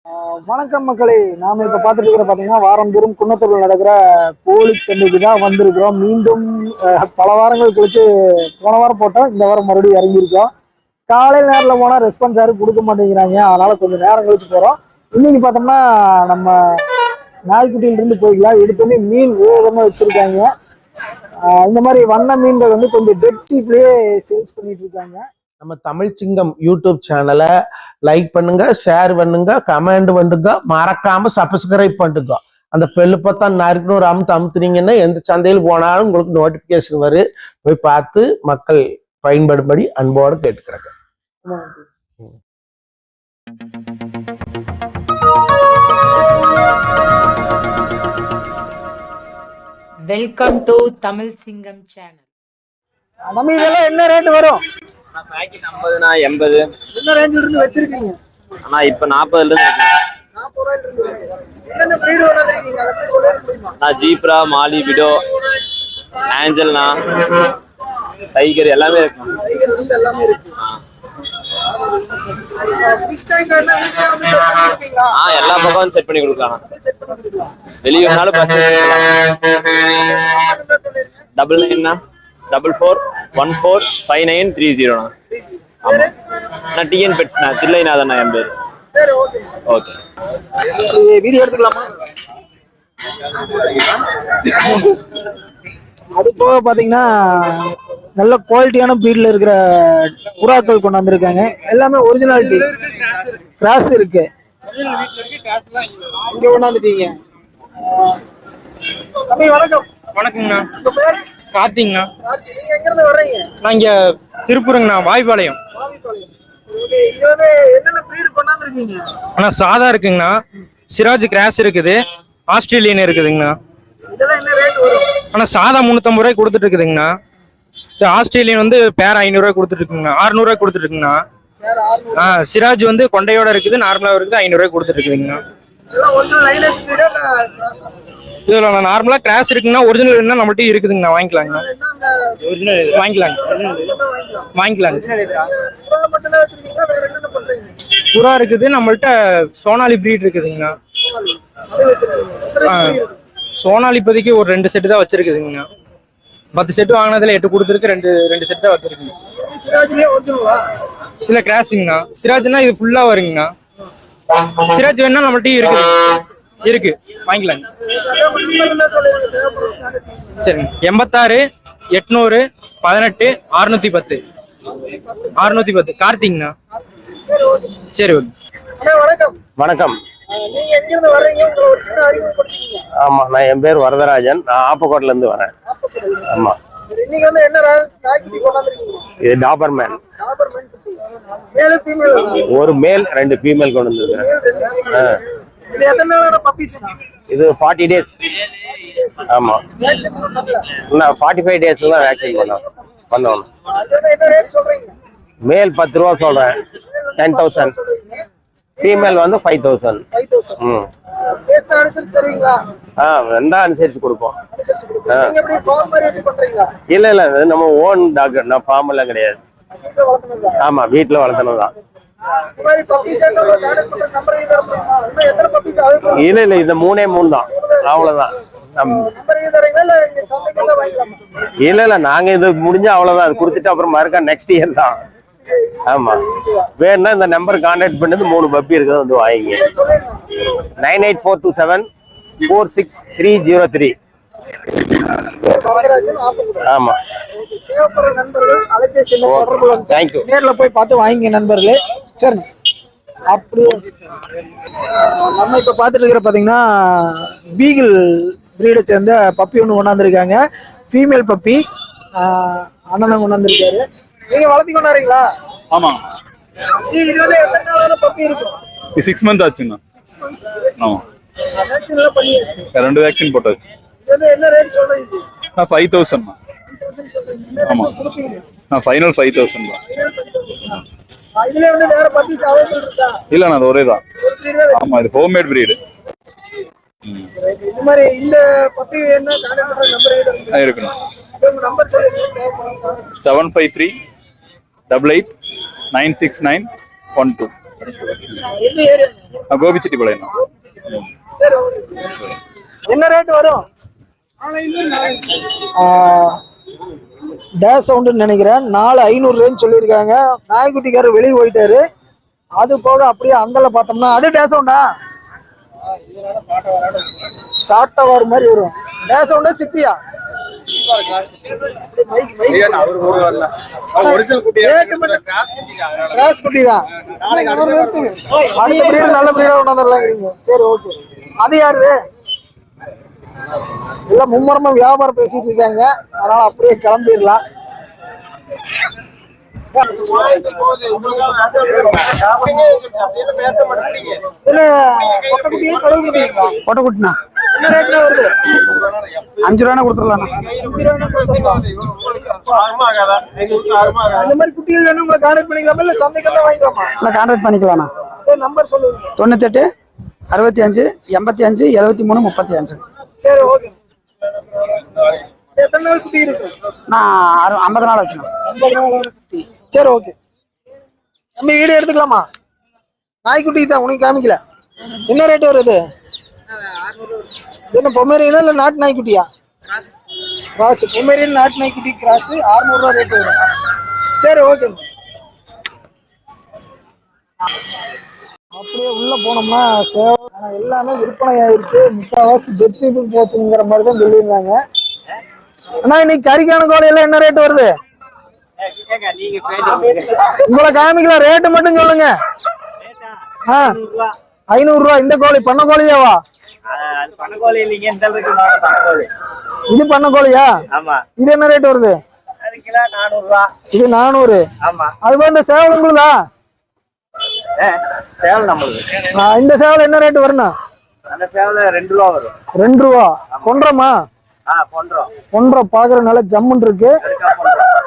வணக்கம் மக்களே. நாம இப்ப பார்த்துட்டு இருக்கிற பாத்தீங்கன்னா வாரந்தோறும் குன்னத்தூர்ல நடக்கிற கோழி சந்தைக்கு தான் வந்திருக்கிறோம். மீண்டும் பல வாரங்கள் கழிச்சு போன வாரம் போட்டோம், இந்த வாரம் மறுபடியும் இறங்கியிருக்கோம். காலையில் நேரில் போனால் ரெஸ்பான்ஸ் யாரும் கொடுக்க மாட்டேங்கிறாங்க, அதனால கொஞ்சம் நேரம் கழிச்சு போறோம். இன்னைக்கு பார்த்தோம்னா நம்ம நாய்க்குட்டியிலிருந்து போய்க்கலாம். எடுத்தோடனே மீன் விதமாக வச்சிருக்காங்க. இந்த மாதிரி வண்ண மீன்கள் வந்து கொஞ்சம் டெட் சீப்லயே சேல்ஸ் பண்ணிட்டு இருக்காங்க. நம்ம தமிழ் சிங்கம் யூடியூப் சேனலை லைக் பண்ணுங்க, ஷேர் பண்ணுங்க, கமெண்ட் பண்ணுங்க, மறக்காம சப்ஸ்கிரைப் பண்ணுங்க. அந்த பெல்லு பார்த்தா நறுக்குன்னு ஒரு அமுத்துனீங்கன்னா எந்த சந்தையில் போனாலும் உங்களுக்கு நோட்டிபிகேஷன் வரும். போய் பார்த்து மக்கள் பயன்படும்படி அன்போடு கேட்டுக்கிறாங்க. வெல்கம் டு தமிழ் சிங்கம் சேனல். நம்ம இதெல்லாம் என்ன ரேட் வரும்? பாக்கெட் 50னா 80. என்ன ரேஞ்சில இருந்து வச்சிருக்கீங்க? ஆனா இப்ப 40ல இருந்து 40 ரூபாயில இருந்து. என்னென்ன பிரீட் வச்சிருக்கீங்க? அத பத்தி சொல்ல முடியுமா? நான் ஜீப்ரா, மாலி, விடோ, ஆஞ்சல்னா, டைகர் எல்லாமே இருக்கு. டைகர் வந்து எல்லாமே இருக்கு. ஃபிஷ் டேங்க் வீட்ல வந்து செட் பண்ணி கொடுப்பீங்களா? எல்லா பக்கமும் செட் பண்ணி கொடுக்கலாம். செட் பண்ணி கொடுக்கலாம். வெளிய வந்தாலும் பஸ் 99 44145930. நான் டிஎன் பெட்ஸ் நான் தில்லைநாதன் என் பேர். சரி, ஓகே ஓகே. வீடியோ எடுத்துக்கலாமா? அது போக பாத்தீங்கன்னா நல்ல குவாலிட்டியான பிரீட்ல இருக்கிற புறாக்கள் கொண்டு வந்திருக்காங்க. எல்லாமே ஒரிஜினாலிட்டி கிராஸ் இருக்கு. இங்க கொண்டாந்துட்டீங்க. தம்பி வணக்கம். வணக்கங்கண்ணா. உங்க பேர்? கார்த்திங்ண்ணா. நீங்க எங்க இருந்து வர்றீங்க? நான் இங்க திருப்பூருங்கண்ணா, வாய்ப்பாளையம். இங்க வந்து என்னென்ன பிரீட் கொண்டாந்துருக்கீங்க? ஆனா சாதா இருக்குங்கண்ணா, சிராஜ் கிராஸ் இருக்குது, ஆஸ்திரேலியன் இருக்குதுங்கண்ணா. இதெல்லாம் என்ன ரேட் வரும்? ஆனா சாதா 350 ரூபாய் கொடுத்துட்டு இருக்குதுங்கண்ணா. ஆஸ்திரேலியன் வந்து பேர் 500 ரூபாய் கொடுத்துட்டு இருக்குங்கண்ணா, 600 ரூபாய் கொடுத்துட்டு இருக்குங்கண்ணா. சிராஜ் வந்து கொண்டையோட இருக்குது, நார்மலா இருக்குது, 500 ரூபாய் கொடுத்துட்டு இருக்குதுங்கண்ணா. இதெல்லாம் ஒரிஜினல் லைனேஜ் பிரீடா இல்ல கிராஸா? இதுல நார்மலா கிராஸ் இருக்குங்கண்ணா, ஒரிஜினல் என்ன நம்மள்ட்ட இருக்குதுங்கண்ணா, வாங்கிக்கலாங்கண்ணா. ஒரிஜினல் வாங்கிக்கலாங்க, வாங்கிக்கலாங்க. புறா இருக்குது நம்மள்ட்ட, சோனாலி பிரீட் இருக்குதுங்கண்ணா. சோனாலி இப்போதைக்கு ஒரு 2 செட்டு தான் வச்சிருக்குதுங்கண்ணா. 10 செட்டு வாங்கினதுல 8 கொடுத்துருக்கு, ரெண்டு செட் தான் வச்சிருக்குங்க. இல்ல கிராஸுங்கண்ணா. சிராஜ்னா இது ஃபுல்லா வருங்கண்ணா. சிராஜ் வேணா நம்மள்ட்ட இருக்கு வாங்கிக்கலாங்க. சரிங்க. 86 800 18 610 610 கார்த்திங்ண்ணா. சரி, ஓகே. வணக்கம். நீங்க எங்க இருந்து வர்றீங்க? உங்களை ஒரு சின்ன அறிமுகப்படுத்திக்கீங்க. ஆமா, நான் என் பேர் வரதராஜன். நான் ஆப்பக்கோட்ல இருந்து வரேன். ஆமா. இன்னைக்கு வந்து என்ன நாய்க்குட்டி கொண்டாந்துருக்கீங்க? இது டாபர்மேன். டாபர்மேன் குட்டி. Male female? ஒரு மேல் 2 ஃபீமேல் கொண்டு வந்திருக்கேன். இது எத்தனை நாளான பப்பீஸ்னா? இது 40 டேஸ். ஆமா. வேக்சின் பண்ணல. இல்ல 45 டேஸ்ல தான் வேக்சின் பண்ணோம். அது என்ன ரேட் சொல்றீங்க? மேல் 10 ரூபா சொல்றேன், 10,000. ஃபீமேல் வந்து 5,000. 5,000. பேஸ்ட் அனுசரிச்சு தருவீங்களா? ரெண்டா அனுசரிச்சு கொடுப்போம். நீங்க எப்படி ஃபார்ம் மாதிரி வச்சு பண்றீங்களா? இல்ல இது நம்ம ஓன் டாக். நான் ஃபார்ம் எல்லாம் கிடையாது. வீட்ல வளர்த்தனதா? ஆமா, வீட்ல வளர்த்தனதா. இந்த மாதிரி பப்பீஸ் எல்லாம் கான்டாக்ட் பண்ற நம்பர் இது தரணுமா? இன்னும் எத்தனை பப்பீஸ் அவைலபிள்? இல்ல இது 3 தான், அவ்வளவுதான். நம்பர் இது தரீங்களா இல்ல இங்க சந்தைக்கு வந்து வாங்கிக்கலாமா? இல்ல நாங்க இது முடிஞ்சா அவ்வளவுதான். அது கொடுத்துட்டு அப்புறம் மறுக்கா நெக்ஸ்ட் இயர் தான். ஆமா, வேணும்னா இந்த நம்பர் கான்டாக்ட் பண்ணது 3 பப்பி இருக்குது, வந்து வாங்கிங்க. 98427 46303. ஆமா. தேவைப்படுற நண்பர்கள் அலைபேசியில் தொடர்பு கொண்டு தேங்க்யூ. நேர்ல போய் பார்த்து வாங்கிங்க நண்பர்களே. சரி, அப்படியே நம்ம இப்ப பார்த்துட்டு இருக்கிற பாத்தீங்கன்னா பீகிள் பிரீடை சேர்ந்த பப்பி ஒன்று கொண்டாந்துருக்காங்க. ஃபீமேல் பப்பி அண்ணன் கொண்டாந்துருக்காரு. நீங்க வளர்த்தி கொண்டாடுறீங்களா? ஆமா. இது வந்து எத்தனை நாளான பப்பி இருக்கும்? 6 மந்த் ஆச்சுண்ணா. ஆமா, வேக்சின் எல்லாம் பண்ணியாச்சு. 2 வேக்சின் போட்டாச்சு. இது என்ன ரேட் சொல்றீங்க? 5,000. ஆமா, நான் ஃபைனல் 5,000 தான். இதுல வந்து வேற பப்பீஸ் அவைலபிள் இருக்கா? இல்லண்ணா, அது ஒரே தான். ஆமா, இது ஹோம்மேட் பிரீடு. இந்த மாதிரி இந்த பப்பி என்ன கான்டாக்ட் பண்ற நம்பர் இருக்கணும். உங்க நம்பர் சொல்லுங்க. 753 88 969 12. எந்த ஏரியா? கோபிச்செட்டிப்பாளையம். சரி ஓகே. என்ன ரேட் வரும்? டேஸ் சவுண்டுன்னு நினைக்கிறேன். 4,500 சொல்லியிருக்காங்க. நாய்க்குட்டிக்காரர் வெளியே போயிட்டாரு. அது போக அப்படியே அந்தல பார்த்தோம்னா அது டேஸ் சவுண்டா? சாட்டவார் மாதிரி வரும். டேஸ் சவுண்டா சிப்பியா? கிராஸ் குட்டி தான். அடுத்த பிரீடு நல்ல பிரீடா கொண்டாந்துடலாங்கிறீங்க. சரி ஓகே. அது யாருது? எல்லாம் மும்மரமா வியாபாரம் பேசிட்டு இருக்காங்க. அதனால அப்படியே கிளம்பிடலாம். கொட்டைக்குட்டினா என்ன ரேட்ல வருது? 5 ரூபா கொடுத்துடலாம். அந்த மாதிரி குட்டிகள் வேணும் உங்களை கான்டாக்ட் பண்ணிக்கலாமா இல்ல சந்தைக்கு வாங்கிக்கலாமா? இல்லை கான்டாக்ட் பண்ணிக்கலாண்ணா. நம்பர் சொல்லுங்க. 98 65 85 73 35. சரி ஓகே. எத்தனை நாள் குட்டி இருக்கு? நான் 50 நாள் ஆச்சுண்ணா. 50 நாள் குட்டி. சரி ஓகே. நம்ம வீடியோ எடுத்துக்கலாமா? நாய்க்குட்டி தான் உனக்கு காமிக்கல. என்ன ரேட் வருது? என்ன பொமேரியனா இல்ல நாட்டு நாய்க்குட்டியா? கிராஸ். பொமேரியன் நாட்டு நாய்க்குட்டி கிராஸ் 600 ரூபா ரேட் வரும். சரி ஓகே. அப்படியே உள்ள போனோம்னா சேவை எல்லாமே விற்பனை ஆயிடுச்சு. முக்கால்வாசி பெட்ஷீட்டு போச்சுங்கிற மாதிரி தான் சொல்லியிருந்தாங்க. ஆனா இன்னைக்கு கறிக்கான கோழியெல்லாம் என்ன ரேட் வருது? உங்களை காமிக்கலாம். ரேட்டு மட்டும் சொல்லுங்க. 500 ரூபா. இந்த கோழி பண்ண கோழியாவா? இது பண்ண கோழியா? இது என்ன ரேட் வருது? இது 400. அது போல இந்த சேவல் உங்களுதா? இந்த சேவல் என்ன ரேட் வரும்னா? 2 ரூபா வரும். 2 ரூபா. பொன்றமா? பொன்றம் பாக்குற நல்ல ஜம்முன் இருக்கு.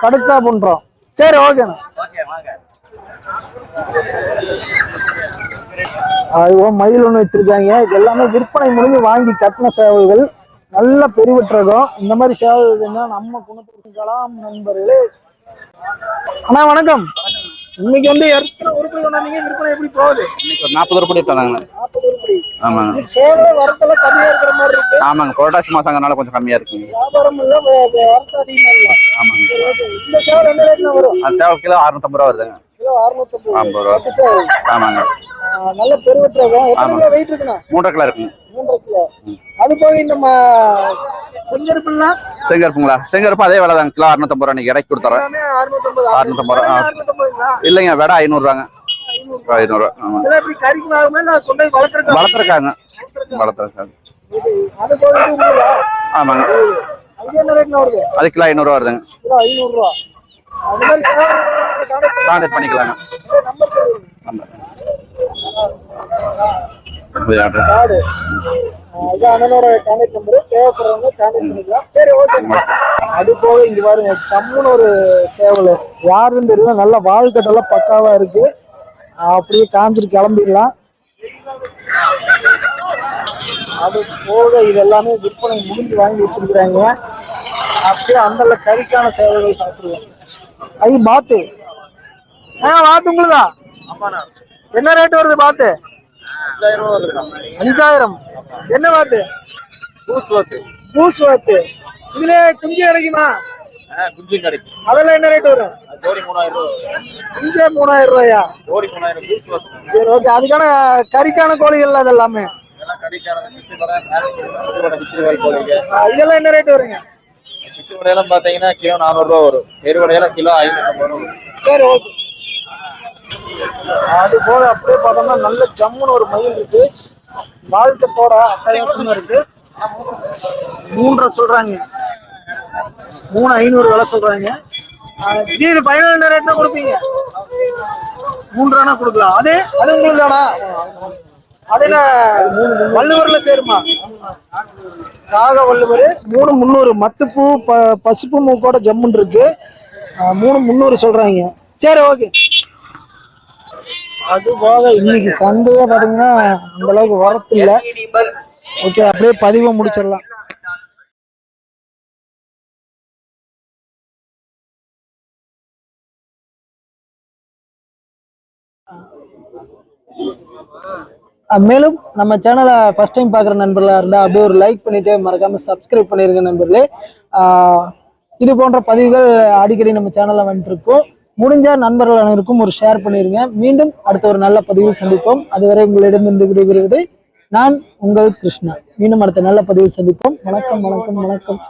கடுக்கா பண்றோம். சரி ஓகேண்ணா. அதுவும் மயில் ஒண்ணு வச்சிருக்காங்க. இது எல்லாமே விற்பனை முடிஞ்சு வாங்கி கட்டின சேவல்கள். நல்ல பெருவிட்டு ரகம். இந்த மாதிரி சேவல்கள்னா நம்ம குணப்படுத்திக்கலாம் நண்பர்களே. அண்ணா வணக்கம். இன்னைக்கு வந்து எத்தனை உருப்படி கொண்டாந்தீங்க? விற்பனை எப்படி போகுது? இன்னைக்கு ஒரு 40 உருப்படி எடுத்தாங்க. 40 உருப்படி. ஆமாங்க. சேவல் வரத்தெல்லாம் கம்மியா இருக்கிற மாதிரி இருக்கு. ஆமாங்க, புரட்டாசி மாசங்கிறனால கொஞ்சம் கம்மியா இருக்குங்க. வியாபாரம் இல்ல, வரத்து அதிகமா இல்ல. ஆமாங்க. இந்த சேவல் என்ன ரேட்ல வரும்? அந்த சேவல் கிலோ 650 ரூபா வருதுங்க. கிலோ 650. 50 ரூபா. பட்டு சேவல். ஆமாங்க. நல்ல பெருவிட்டு ரகம். எத்தனை கிலோ வெயிட் இருக்குண்ணா? 3 கிலோ இருக்குங்க. 3 கிலோ. அது போக இந்த செங்கருப்புலாம் செங்கருப்புங்களா? செங்கருப்பு அதே விலை தாங்க. கிலோ 650 ரூபா. நீங்க இறக்கி கொடுத்துறேன். 650 ரூபா. 650. இல்லைங்க, விட 500 ரூபாங்க. 500 ரூபா. ஆமாங்க. இதெல்லாம் இப்படி கறிக்கு வாங்குமே நான் கொண்டு போய் வளர்த்துருக்காங்க. அது போக இது உங்களுதா? ஆமாங்க. இது என்ன ரேட்னா வருது? அது கிலோ 500 ரூபா வருதுங்க. கிலோ 500 ரூபா. அந்த மாதிரி கான்டாக்ட் பண்ணிக்கலாங்க. நம்பர் சொல்லுங்க. கார்டு. இது அண்ணனோட கான்டாக்ட் நம்பர். தேவைப்படுறவங்க கான்டாக்ட் பண்ணிக்கலாம். சரி ஓகே. அது போக இங்க பாருங்க சம்முன்னு ஒரு சேவல். யாருன்னு தெரியல. நல்ல வாழ்க்கட்டெல்லாம் பக்காவா இருக்கு. அப்படியே காமிச்சிட்டு கிளம்பிடலாம். அது போக இது எல்லாமே விற்பனை முடிஞ்சு வாங்கி வச்சிருக்கிறாங்க. அப்படியே அந்த கறிக்கான சேவைகள் பார்த்துருவோம். பாத்து. வாத்து உங்களுதா? என்ன ரேட் வருது பாத்து? 5000. என்ன வாத்து? பூஸ் வாத்து. இதுல குஞ்சு கிடைக்குமா? குஞ்சு கிடைக்கும். அதெல்லாம் என்ன ரேட் வரும்? ஜோடி 3000 ரூபா. குஞ்சே 3000 ரூபாயா? ஜோடி 3000 பூஸ் வாத்து. சரி ஓகே. அதுக்கான கறிக்கான கோழிகள் அது எல்லாமே இதெல்லாம் என்ன ரேட் வருங்க? சிட்டு வடையெல்லாம் பாத்தீங்கன்னா கிலோ 400 ரூபா வரும். பெருவடையெல்லாம் கிலோ 550 ரூபா. சரி ஓகே. அது போல அப்படியே பார்த்தோம்னா நல்ல ஜம்முன்னு ஒரு மயில் இருக்கு. வாழ்க்கத்தோட அட்டகாசமா இருக்கு. 3 சொல்றாங்க. 3500 விலை சொல்றாங்க. ஜி இது ஃபைனல் என்ன ரேட்னா கொடுப்பீங்க? 3 ரூபா கொடுக்கலாம். அது உங்களுக்கு தானா? அது என்ன வள்ளுவர்ல சேருமா? காக வள்ளுவர். 3,300. மத்துப்பூ பசுப்பு மூக்கோட ஜம்முன் இருக்கு. 3,300 சொல்றாங்க. சரி ஓகே. அது போக இன்னைக்கு சந்தையே பாத்தீங்கன்னா அந்த அளவுக்கு வரத்து இல்ல. ஓகே அப்படியே பதிவை முடிச்சிடலாம். மேலும் நம்ம சேனலை ஃபர்ஸ்ட் டைம் பார்க்குற நண்பர்களாக இருந்தால் அப்படியே ஒரு லைக் பண்ணிட்டு மறக்காம சப்ஸ்கிரைப் பண்ணிருங்க நண்பர்களே. இது போன்ற பதிவுகள் அடிக்கடி நம்ம சேனல்ல வந்துட்டு இருக்கோம். முடிஞ்ச நண்பர்கள் அனைவருக்கும் ஒரு ஷேர் பண்ணிருங்க. மீண்டும் அடுத்த ஒரு நல்ல பதிவில் சந்திப்போம். அதுவரை உங்களிடமிருந்து விடைபெறுவது நான் உங்கள் கிருஷ்ணா. மீண்டும் அடுத்த நல்ல பதிவில் சந்திப்போம். வணக்கம் வணக்கம் வணக்கம்.